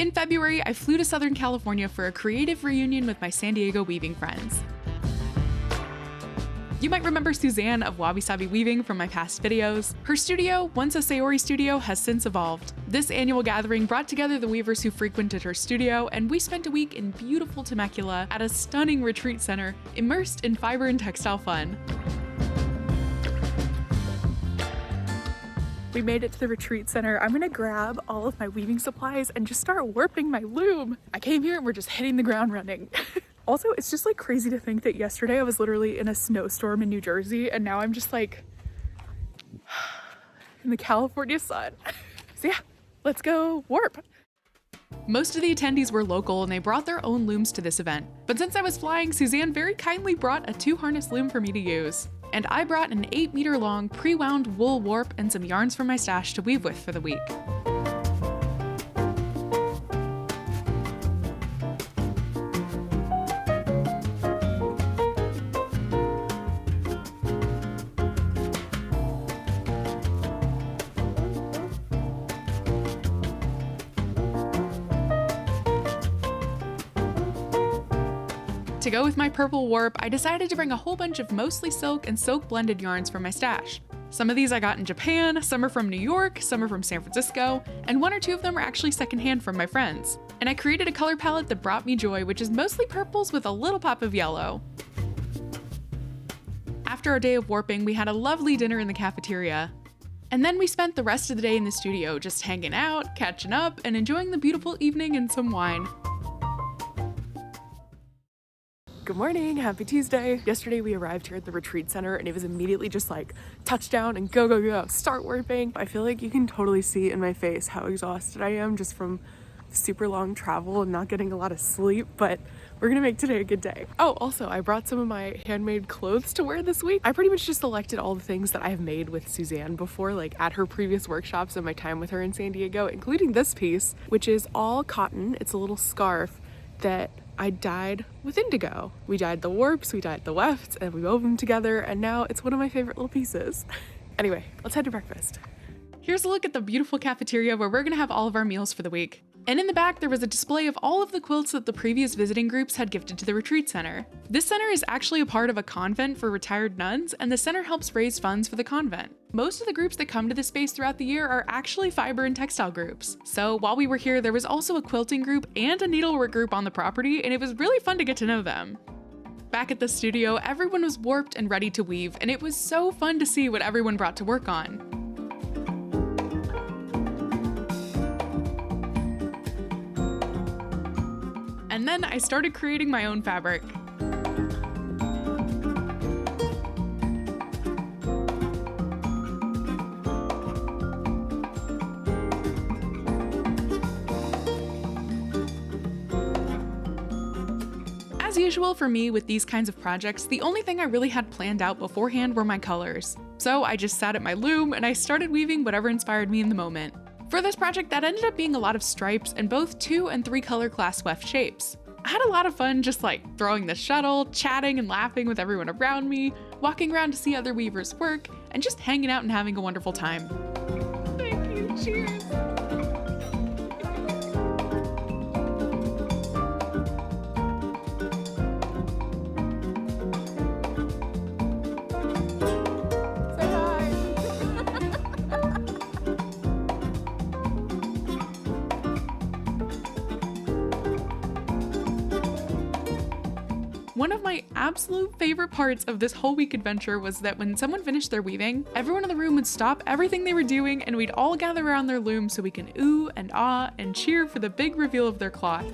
In February, I flew to Southern California for a creative reunion with my San Diego weaving friends. You might remember Suzanne of Wabi Sabi Weaving from my past videos. Her studio, once a Sayori studio, has since evolved. This annual gathering brought together the weavers who frequented her studio, and we spent a week in beautiful Temecula at a stunning retreat center, immersed in fiber and textile fun. We made it to the retreat center. I'm gonna grab all of my weaving supplies and just start warping my loom. I came here and we're just hitting the ground running. Also, it's just like crazy to think that yesterday I was literally in a snowstorm in New Jersey and now I'm just like in the California sun. So yeah, let's go warp. Most of the attendees were local and they brought their own looms to this event. But since I was flying, Suzanne very kindly brought a 2-harness loom for me to use. And I brought an 8-meter long pre-wound wool warp and some yarns from my stash to weave with for the week. To go with my purple warp, I decided to bring a whole bunch of mostly silk and silk blended yarns from my stash. Some of these I got in Japan, some are from New York, some are from San Francisco, and 1 or 2 of them are actually secondhand from my friends. And I created a color palette that brought me joy, which is mostly purples with a little pop of yellow. After our day of warping, we had a lovely dinner in the cafeteria. And then we spent the rest of the day in the studio, just hanging out, catching up, and enjoying the beautiful evening and some wine. Good morning, happy Tuesday. Yesterday we arrived here at the retreat center and it was immediately just like touchdown and go, go, go, start warping. I feel like you can totally see in my face how exhausted I am just from super long travel and not getting a lot of sleep, but we're gonna make today a good day. Oh, also I brought some of my handmade clothes to wear this week. I pretty much just selected all the things that I have made with Suzanne before, like at her previous workshops and my time with her in San Diego, including this piece, which is all cotton. It's a little scarf that I dyed with indigo. We dyed the warps, we dyed the wefts, and we wove them together, and now it's one of my favorite little pieces. Anyway, let's head to breakfast. Here's a look at the beautiful cafeteria where we're gonna have all of our meals for the week. And in the back, there was a display of all of the quilts that the previous visiting groups had gifted to the retreat center. This center is actually a part of a convent for retired nuns, and the center helps raise funds for the convent. Most of the groups that come to this space throughout the year are actually fiber and textile groups. So while we were here, there was also a quilting group and a needlework group on the property, and it was really fun to get to know them. Back at the studio, everyone was warped and ready to weave, and it was so fun to see what everyone brought to work on. And then I started creating my own fabric. As usual for me with these kinds of projects, the only thing I really had planned out beforehand were my colors. So I just sat at my loom and I started weaving whatever inspired me in the moment. For this project, that ended up being a lot of stripes in both 2 and 3 color class weft shapes. I had a lot of fun just like throwing the shuttle, chatting and laughing with everyone around me, walking around to see other weavers work, and just hanging out and having a wonderful time. Thank you, cheers! One of my absolute favorite parts of this whole week adventure was that when someone finished their weaving, everyone in the room would stop everything they were doing and we'd all gather around their loom so we can ooh and ah and cheer for the big reveal of their cloth.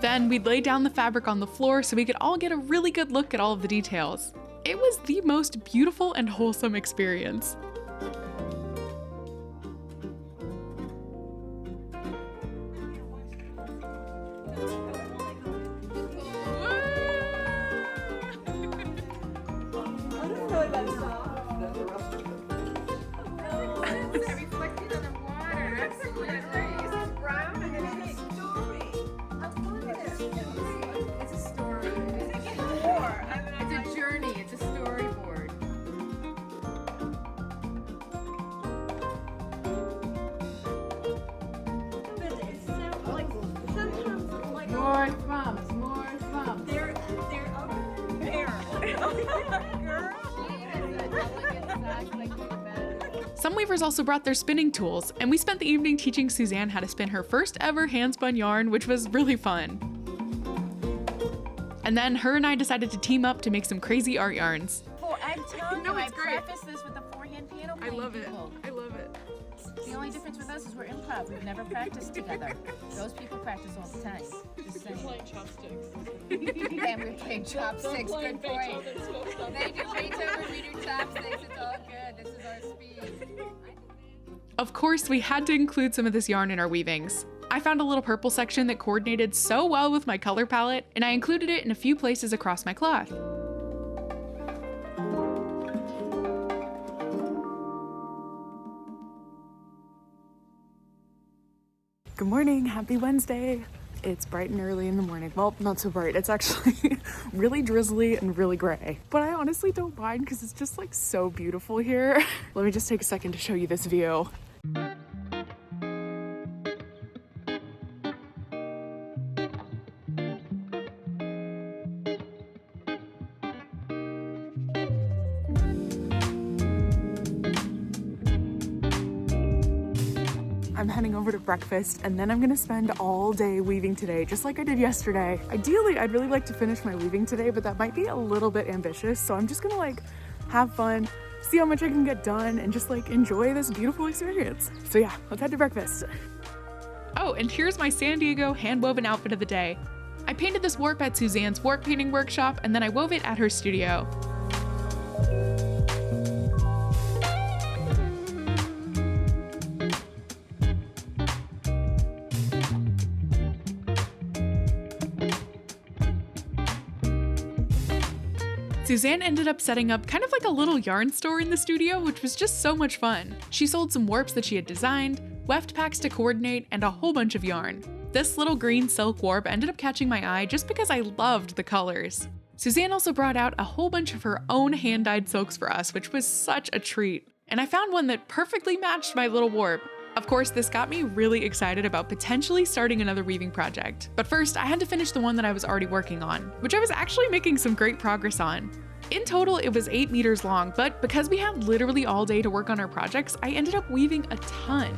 Then we'd lay down the fabric on the floor so we could all get a really good look at all of the details. It was the most beautiful and wholesome experience. Some weavers also brought their spinning tools, and we spent the evening teaching Suzanne how to spin her first ever hand-spun yarn, which was really fun. And then her and I decided to team up to make some crazy art yarns. I'm telling you, I preface this with the forehand piano playing people. I love it. The only difference with us is we're improv. We've never practiced together. Those people practice all the time. Just saying. We're playing chopsticks. And we're playing chopsticks. Good point. They do Beethoven, we do chopsticks. It's all good. This is our speed. Of course, we had to include some of this yarn in our weavings. I found a little purple section that coordinated so well with my color palette, and I included it in a few places across my cloth. Good morning, happy Wednesday. It's bright and early in the morning. Well, not so bright. It's actually really drizzly and really gray. But I honestly don't mind because it's just like so beautiful here. Let me just take a second to show you this view. I'm heading over to breakfast and then I'm gonna spend all day weaving today, just like I did yesterday. Ideally, I'd really like to finish my weaving today, but that might be a little bit ambitious. So I'm just gonna like have fun, see how much I can get done and just like enjoy this beautiful experience. So yeah, let's head to breakfast. Oh, and here's my San Diego hand-woven outfit of the day. I painted this warp at Suzanne's warp painting workshop and then I wove it at her studio. Suzanne ended up setting up kind of like a little yarn store in the studio, which was just so much fun. She sold some warps that she had designed, weft packs to coordinate, and a whole bunch of yarn. This little green silk warp ended up catching my eye just because I loved the colors. Suzanne also brought out a whole bunch of her own hand-dyed silks for us, which was such a treat. And I found one that perfectly matched my little warp. Of course, this got me really excited about potentially starting another weaving project. But first, I had to finish the one that I was already working on, which I was actually making some great progress on. In total, it was 8 meters long, but because we had literally all day to work on our projects, I ended up weaving a ton.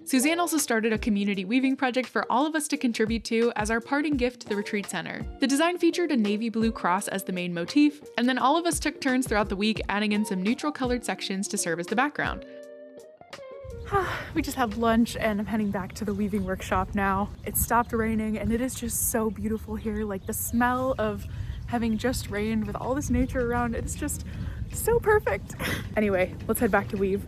Suzanne also started a community weaving project for all of us to contribute to as our parting gift to the retreat center. The design featured a navy blue cross as the main motif, and then all of us took turns throughout the week adding in some neutral colored sections to serve as the background. We just had lunch and I'm heading back to the weaving workshop now. It stopped raining and it is just so beautiful here. Like the smell of having just rained with all this nature around it is just so perfect. Anyway, let's head back to weave.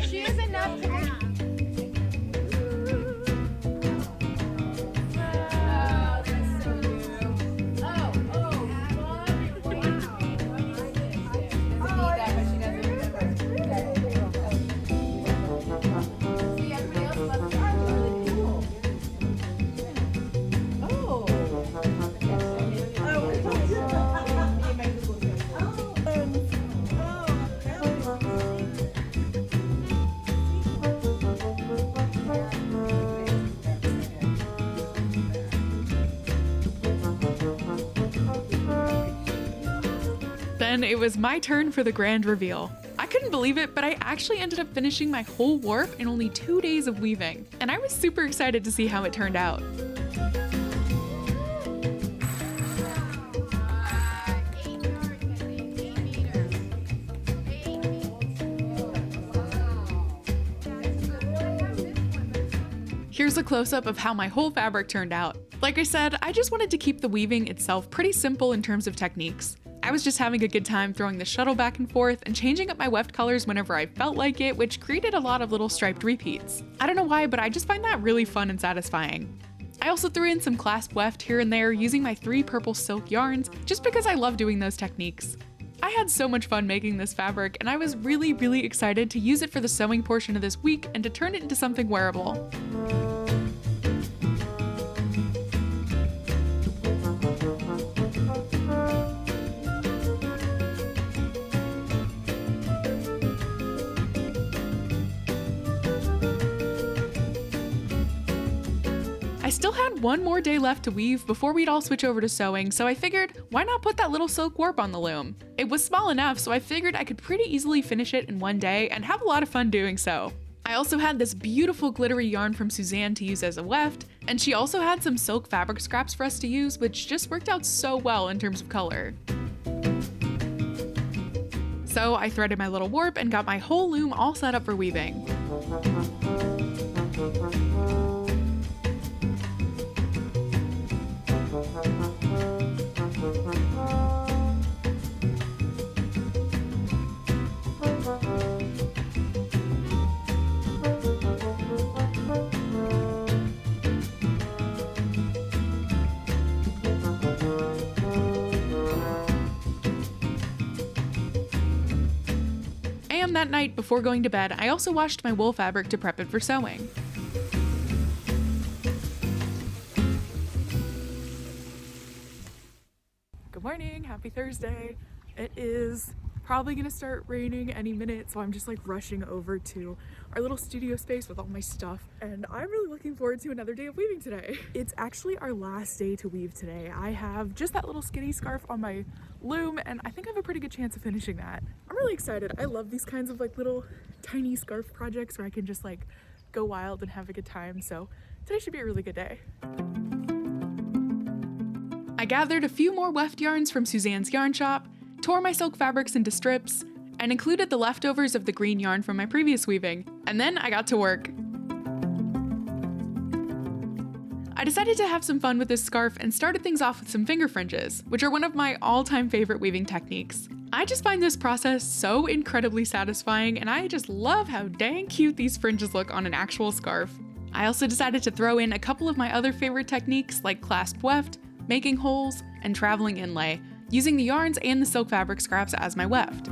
She is enough to Then it was my turn for the grand reveal. I couldn't believe it, but I actually ended up finishing my whole warp in only 2 days of weaving, and I was super excited to see how it turned out. Here's a close-up of how my whole fabric turned out. Like I said, I just wanted to keep the weaving itself pretty simple in terms of techniques. I was just having a good time throwing the shuttle back and forth and changing up my weft colors whenever I felt like it, which created a lot of little striped repeats. I don't know why, but I just find that really fun and satisfying. I also threw in some clasp weft here and there using my 3 purple silk yarns, just because I love doing those techniques. I had so much fun making this fabric, and I was really excited to use it for the sewing portion of this week and to turn it into something wearable. I still had one more day left to weave before we'd all switch over to sewing, so I figured, why not put that little silk warp on the loom? It was small enough, so I figured I could pretty easily finish it in one day and have a lot of fun doing so. I also had this beautiful glittery yarn from Suzanne to use as a weft, and she also had some silk fabric scraps for us to use, which just worked out so well in terms of color. So I threaded my little warp and got my whole loom all set up for weaving. And that night, before going to bed, I also washed my wool fabric to prep it for sewing. Good morning, happy Thursday. It is probably gonna start raining any minute, so I'm just like rushing over to our little studio space with all my stuff, and I'm really looking forward to another day of weaving today. It's actually our last day to weave today. I have just that little skinny scarf on my loom, and I think I have a pretty good chance of finishing that. I'm really excited. I love these kinds of like little tiny scarf projects where I can just like go wild and have a good time, so today should be a really good day. I gathered a few more weft yarns from Suzanne's yarn shop, tore my silk fabrics into strips, and included the leftovers of the green yarn from my previous weaving, and then I got to work. I decided to have some fun with this scarf and started things off with some finger fringes, which are one of my all-time favorite weaving techniques. I just find this process so incredibly satisfying, and I just love how dang cute these fringes look on an actual scarf. I also decided to throw in a couple of my other favorite techniques like clasp weft, making holes, and traveling inlay, using the yarns and the silk fabric scraps as my weft.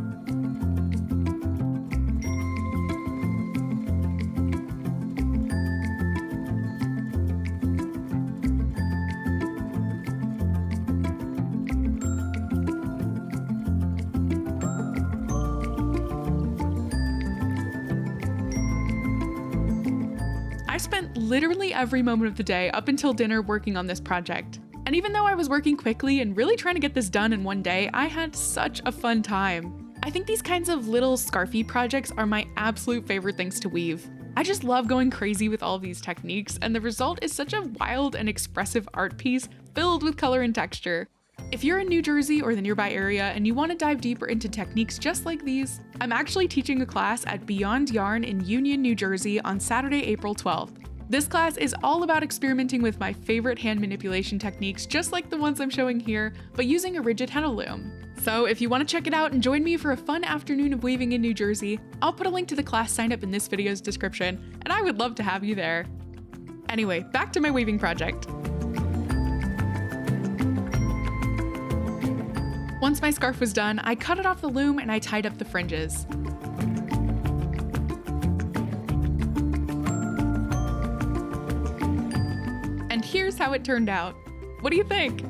I spent literally every moment of the day up until dinner working on this project. And even though I was working quickly and really trying to get this done in one day, I had such a fun time. I think these kinds of little scarfy projects are my absolute favorite things to weave. I just love going crazy with all of these techniques, and the result is such a wild and expressive art piece filled with color and texture. If you're in New Jersey or the nearby area and you want to dive deeper into techniques just like these, I'm actually teaching a class at Beyond Yarn in Union, New Jersey on Saturday, April 12th. This class is all about experimenting with my favorite hand manipulation techniques just like the ones I'm showing here, but using a rigid henna loom. So if you want to check it out and join me for a fun afternoon of weaving in New Jersey, I'll put a link to the class sign up in this video's description, and I would love to have you there. Anyway, back to my weaving project. Once my scarf was done, I cut it off the loom and I tied up the fringes. And here's how it turned out. What do you think?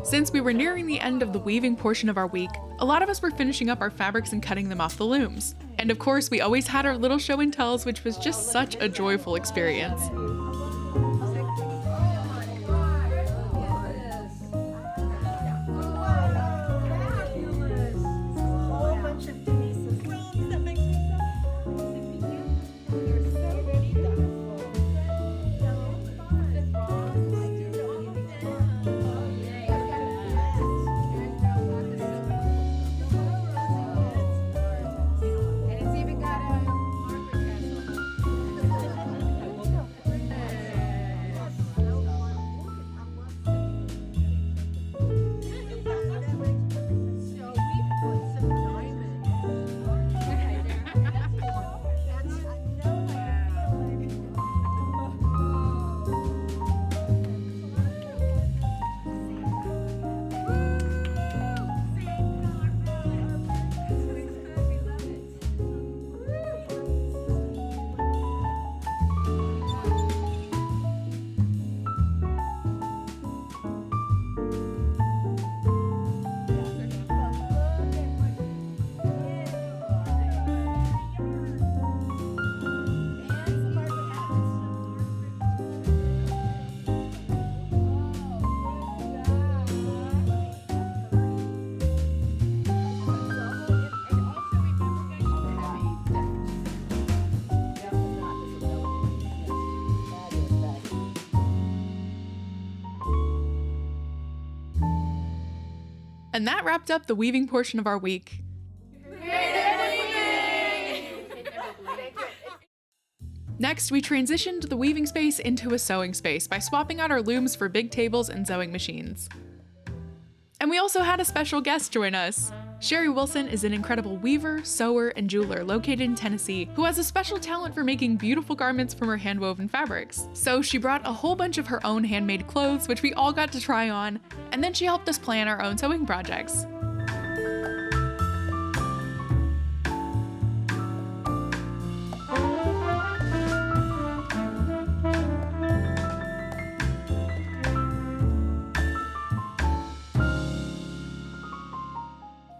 Since we were nearing the end of the weaving portion of our week, a lot of us were finishing up our fabrics and cutting them off the looms. And of course, we always had our little show and tells, which was just such a joyful experience. And that wrapped up the weaving portion of our week. Next, we transitioned the weaving space into a sewing space by swapping out our looms for big tables and sewing machines. And we also had a special guest join us. Sherry Wilson is an incredible weaver, sewer, and jeweler located in Tennessee who has a special talent for making beautiful garments from her hand-woven fabrics. So she brought a whole bunch of her own handmade clothes, which we all got to try on, and then she helped us plan our own sewing projects.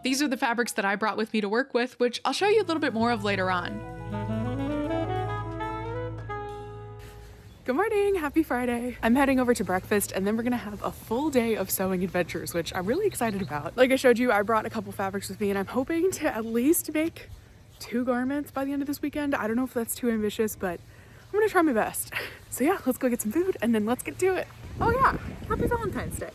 These are the fabrics that I brought with me to work with, which I'll show you a little bit more of later on. Good morning, happy Friday. I'm heading over to breakfast and then we're gonna have a full day of sewing adventures, which I'm really excited about. Like I showed you, I brought a couple fabrics with me and I'm hoping to at least make 2 garments by the end of this weekend. I don't know if that's too ambitious, but I'm gonna try my best. So yeah, let's go get some food and then let's get to it. Oh yeah, happy Valentine's Day.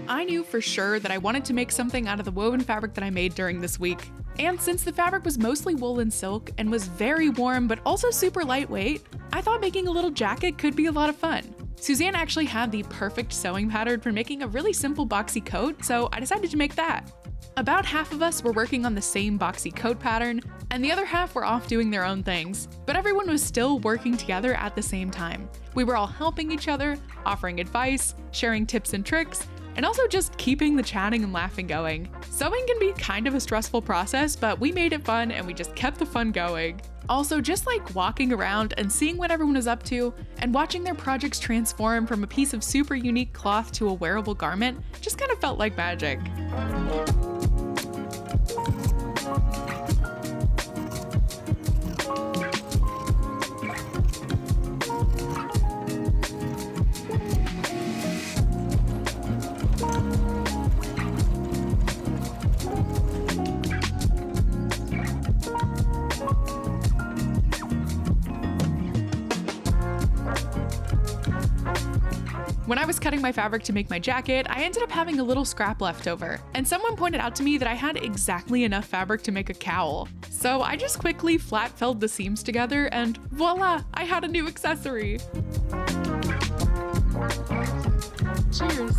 I knew for sure that I wanted to make something out of the woven fabric that I made during this week. And since the fabric was mostly wool and silk and was very warm but also super lightweight, I thought making a little jacket could be a lot of fun. Suzanne actually had the perfect sewing pattern for making a really simple boxy coat, so I decided to make that. About half of us were working on the same boxy coat pattern, and the other half were off doing their own things, but everyone was still working together at the same time. We were all helping each other, offering advice, sharing tips and tricks, and also just keeping the chatting and laughing going. Sewing can be kind of a stressful process, but we made it fun and we just kept the fun going. Also, just like walking around and seeing what everyone was up to and watching their projects transform from a piece of super unique cloth to a wearable garment just kind of felt like magic. When I was cutting my fabric to make my jacket, I ended up having a little scrap left over, and someone pointed out to me that I had exactly enough fabric to make a cowl. So I just quickly flat felled the seams together and voila, I had a new accessory. Cheers.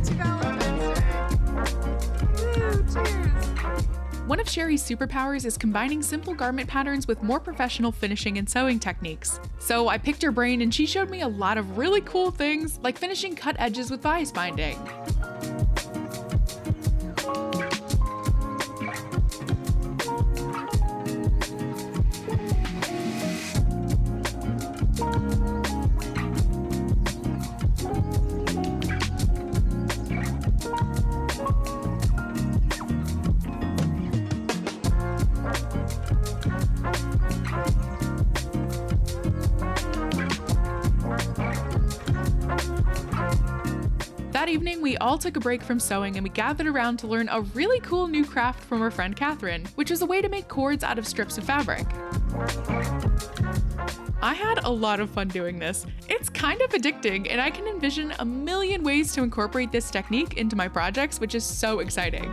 To Valentine's Day. Woo, cheers. One of Sherry's superpowers is combining simple garment patterns with more professional finishing and sewing techniques. So I picked her brain and she showed me a lot of really cool things, like finishing cut edges with bias binding. That evening, we all took a break from sewing and we gathered around to learn a really cool new craft from our friend Catherine, which was a way to make cords out of strips of fabric. I had a lot of fun doing this. It's kind of addicting, and I can envision a million ways to incorporate this technique into my projects, which is so exciting.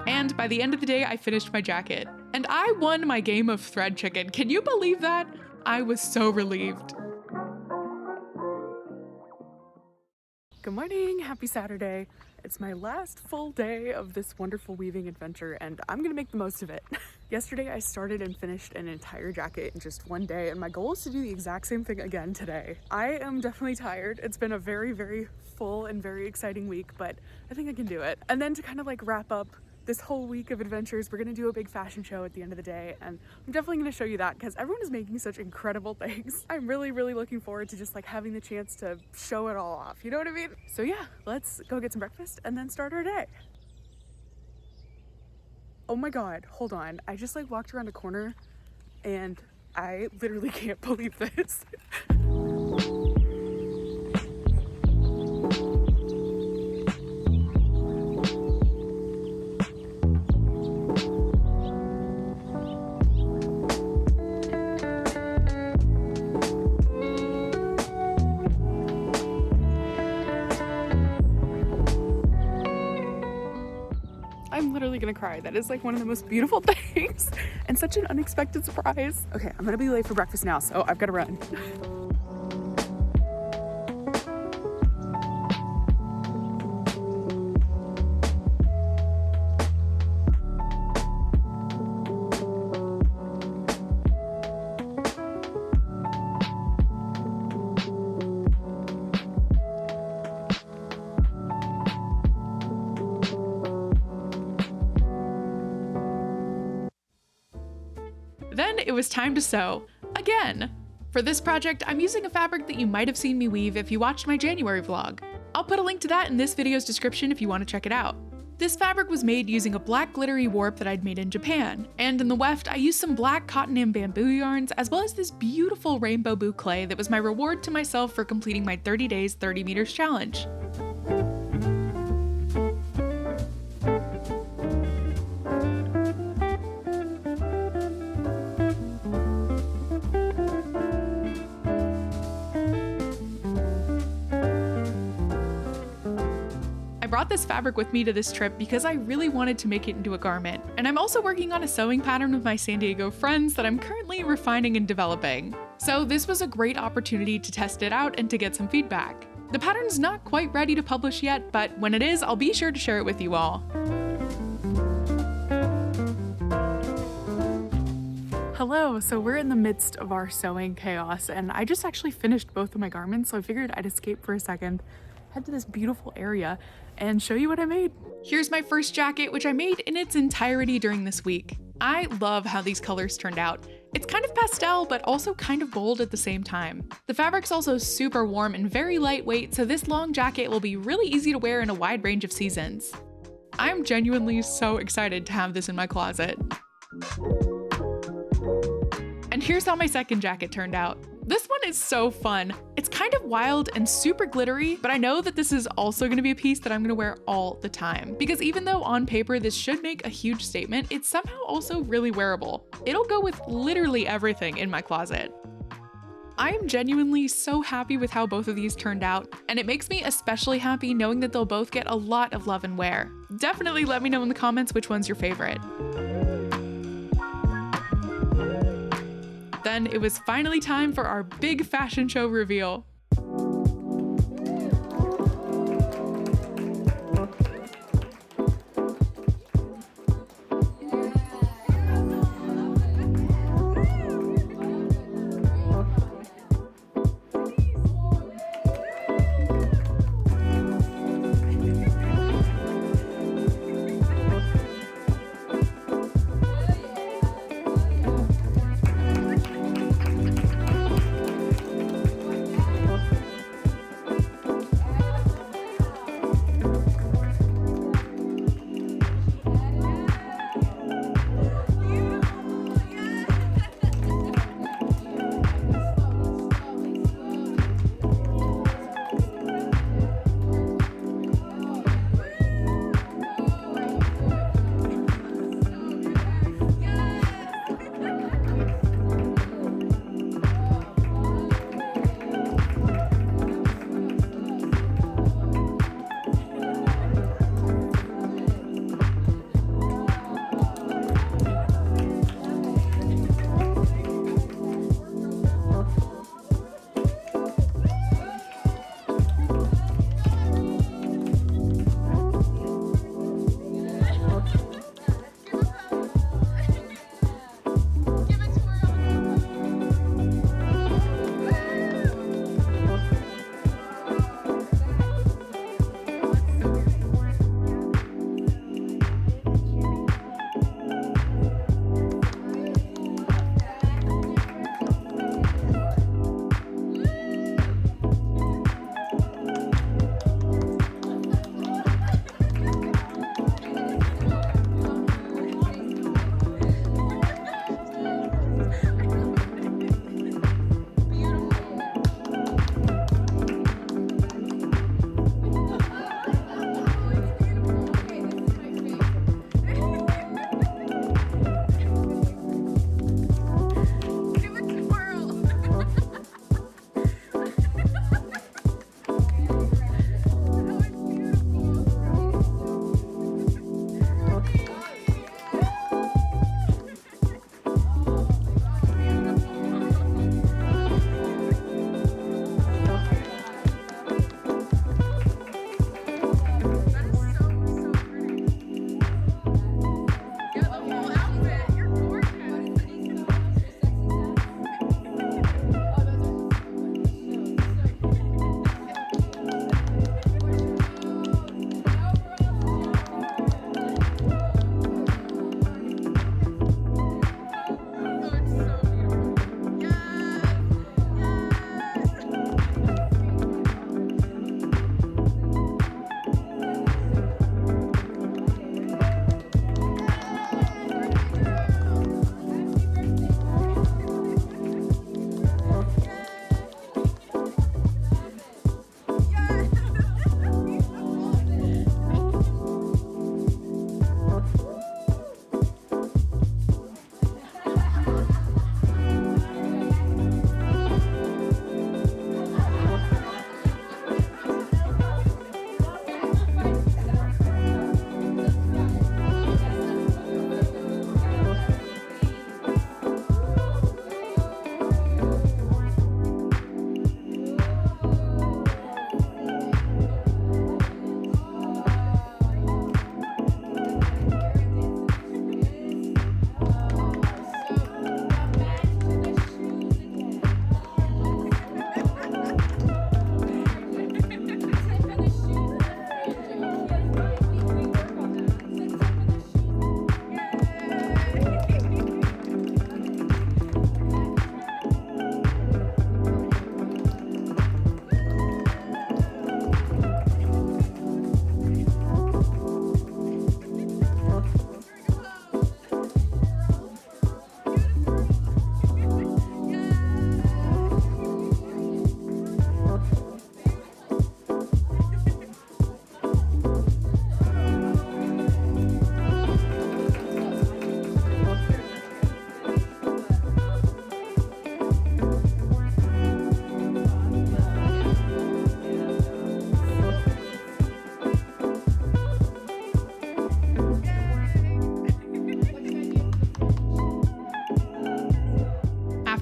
And by the end of the day, I finished my jacket. And I won my game of thread chicken. Can you believe that? I was so relieved. Good morning, happy Saturday. It's my last full day of this wonderful weaving adventure and I'm gonna make the most of it. Yesterday I started and finished an entire jacket in just one day and my goal is to do the exact same thing again today. I am definitely tired. It's been a very, very full and very exciting week, but I think I can do it. And then to kind of like wrap up this whole week of adventures, we're gonna do a big fashion show at the end of the day, and I'm definitely gonna show you that because everyone is making such incredible things. I'm really, really looking forward to just like having the chance to show it all off, you know what I mean? So yeah, let's go get some breakfast and then start our day. Oh my God, hold on. I just like walked around a corner and I literally can't believe this. I'm literally gonna cry. That is like one of the most beautiful things and such an unexpected surprise. Okay, I'm gonna be late for breakfast now, so I've gotta run. Then it was time to sew. Again! For this project, I'm using a fabric that you might have seen me weave if you watched my January vlog. I'll put a link to that in this video's description if you want to check it out. This fabric was made using a black glittery warp that I'd made in Japan, and in the weft I used some black cotton and bamboo yarns as well as this beautiful rainbow boucle that was my reward to myself for completing my 30 days 30 meters challenge. I brought this fabric with me to this trip because I really wanted to make it into a garment, and I'm also working on a sewing pattern with my San Diego friends that I'm currently refining and developing. So this was a great opportunity to test it out and to get some feedback. The pattern's not quite ready to publish yet, but when it is, I'll be sure to share it with you all. Hello, so we're in the midst of our sewing chaos and I just actually finished both of my garments, so I figured I'd escape for a second, head to this beautiful area and show you what I made. Here's my first jacket, which I made in its entirety during this week. I love how these colors turned out. It's kind of pastel, but also kind of bold at the same time. The fabric's also super warm and very lightweight, so this long jacket will be really easy to wear in a wide range of seasons. I'm genuinely so excited to have this in my closet. And here's how my second jacket turned out. This one is so fun. It's kind of wild and super glittery, but I know that this is also gonna be a piece that I'm gonna wear all the time. Because even though on paper this should make a huge statement, it's somehow also really wearable. It'll go with literally everything in my closet. I'm genuinely so happy with how both of these turned out, and it makes me especially happy knowing that they'll both get a lot of love and wear. Definitely let me know in the comments which one's your favorite. Then it was finally time for our big fashion show reveal.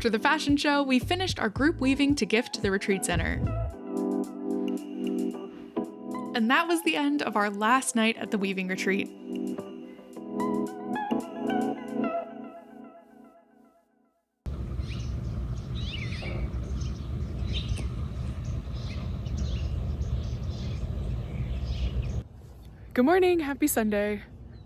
After the fashion show, we finished our group weaving to gift to the retreat center. And that was the end of our last night at the weaving retreat. Good morning, happy Sunday.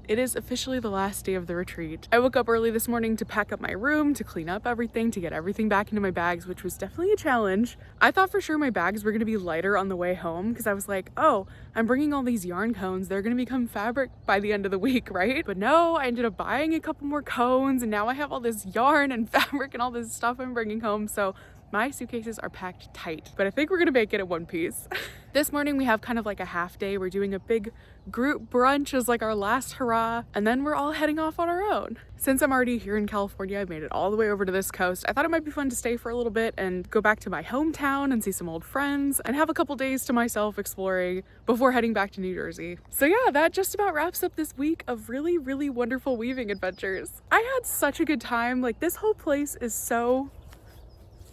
It is officially the last day of the retreat. I woke up early this morning to pack up my room, to clean up everything, to get everything back into my bags, which was definitely a challenge. I thought for sure my bags were gonna be lighter on the way home because I was like, oh, I'm bringing all these yarn cones. They're gonna become fabric by the end of the week, right? But no, I ended up buying a couple more cones and now I have all this yarn and fabric and all this stuff I'm bringing home. So my suitcases are packed tight, but I think we're gonna make it in one piece. This morning we have kind of like a half day. We're doing a big group brunch as like our last hurrah, and then we're all heading off on our own. Since I'm already here in California, I made it all the way over to this coast. I thought it might be fun to stay for a little bit and go back to my hometown and see some old friends and have a couple days to myself exploring before heading back to New Jersey. So yeah, that just about wraps up this week of really, really wonderful weaving adventures. I had such a good time. Like, this whole place is so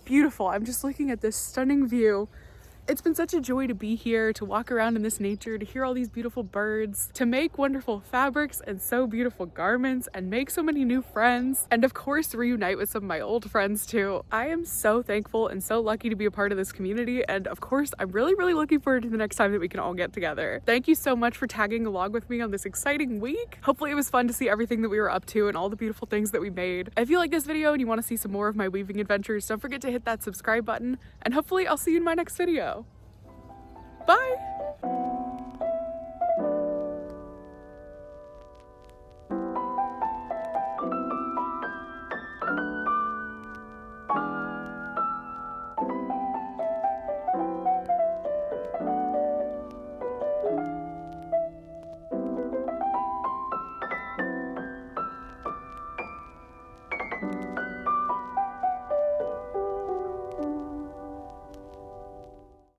beautiful. I'm just looking at this stunning view. It's been such a joy to be here, to walk around in this nature, to hear all these beautiful birds, to make wonderful fabrics and sew beautiful garments and make so many new friends, and of course reunite with some of my old friends too. I am so thankful and so lucky to be a part of this community, and of course I'm really, really looking forward to the next time that we can all get together. Thank you so much for tagging along with me on this exciting week. Hopefully it was fun to see everything that we were up to and all the beautiful things that we made. If you like this video and you want to see some more of my weaving adventures, don't forget to hit that subscribe button, and hopefully I'll see you in my next video. Bye!